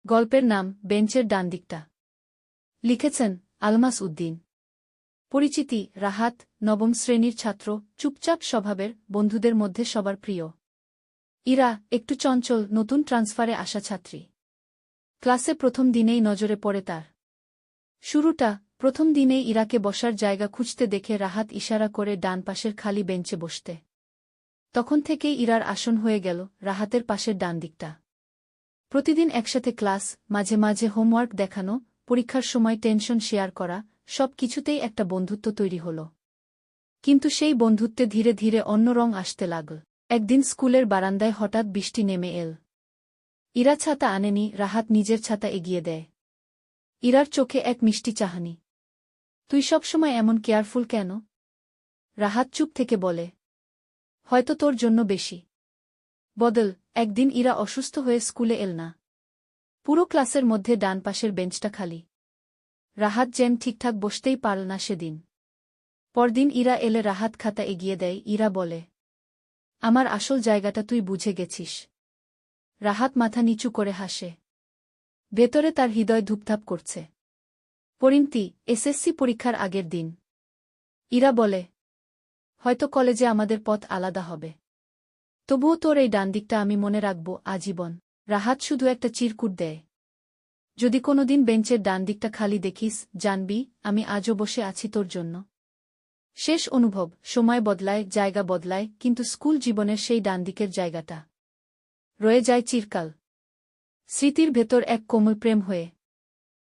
গল্পের নাম বেঞ্চের ডান দিকটা। লিখেছেন আলমাস উদ্দিন। পরিচিতি রাহাত, নবম শ্রেণীর ছাত্র, চুপচাপ স্বভাবের, বন্ধুদের মধ্যে সবার প্রিয়। ইরা একটু চঞ্চল, নতুন ট্রান্সফারে আসা ছাত্রী। ক্লাসে প্রথম দিনেই নজরে পড়ে তার। শুরুটা, প্রথম দিনেই ইরাকে বসার জায়গা খুঁজতে দেখে রাহাত ইশারা করে ডান পাশের খালি বেঞ্চে বসতে। তখন থেকেই ইরার আসন হয়ে গেল রাহাতের পাশের ডান দিকটা। প্রতিদিন একসাথে ক্লাস, মাঝে মাঝে হোমওয়ার্ক দেখানো, পরীক্ষার সময় টেনশন শেয়ার করা, সব কিছুতেই একটা বন্ধুত্ব তৈরি হল। কিন্তু সেই বন্ধুত্বে ধীরে ধীরে অন্য রং আসতে লাগল। একদিন স্কুলের বারান্দায় হঠাৎ বৃষ্টি নেমে এল। ইরা ছাতা আনেনি, রাহাত নিজের ছাতা এগিয়ে দেয়। ইরার চোখে এক মিষ্টি চাহনি। তুই সবসময় এমন কেয়ারফুল কেন? রাহাত চুপ থেকে বলে, হয়তো তোর জন্য বেশি। বদল, একদিন ইরা অসুস্থ হয়ে স্কুলে এল না। পুরো ক্লাসের মধ্যে ডান পাশের বেঞ্চটা খালি। রাহাত যেন ঠিকঠাক বসতেই পারল না সেদিন। পরদিন ইরা এলে রাহাত খাতা এগিয়ে দেয়। ইরা বলে, আমার আসল জায়গাটা তুই বুঝে গেছিস। রাহাত মাথা নিচু করে হাসে। ভেতরে তার হৃদয় ধুপধাপ করছে। পরিণতি, এসএসসি পরীক্ষার আগের দিন। ইরা বলে, হয়তো কলেজে আমাদের পথ আলাদা হবে। তবুও তোর এই ডান দিকটা আমি মনে রাখব আজীবন। রাহাত শুধু একটা চিরকুট দেয়। যদি কোনোদিন বেঞ্চের ডান দিকটা খালি দেখিস, জানবি আমি আজও বসে আছি তোর জন্য। শেষ অনুভব, সময় বদলায়, জায়গা বদলায়, কিন্তু স্কুল জীবনের সেই ডান দিকের জায়গাটা রয়ে যায় চিরকাল স্মৃতির ভেতর এক কোমল প্রেম হয়ে।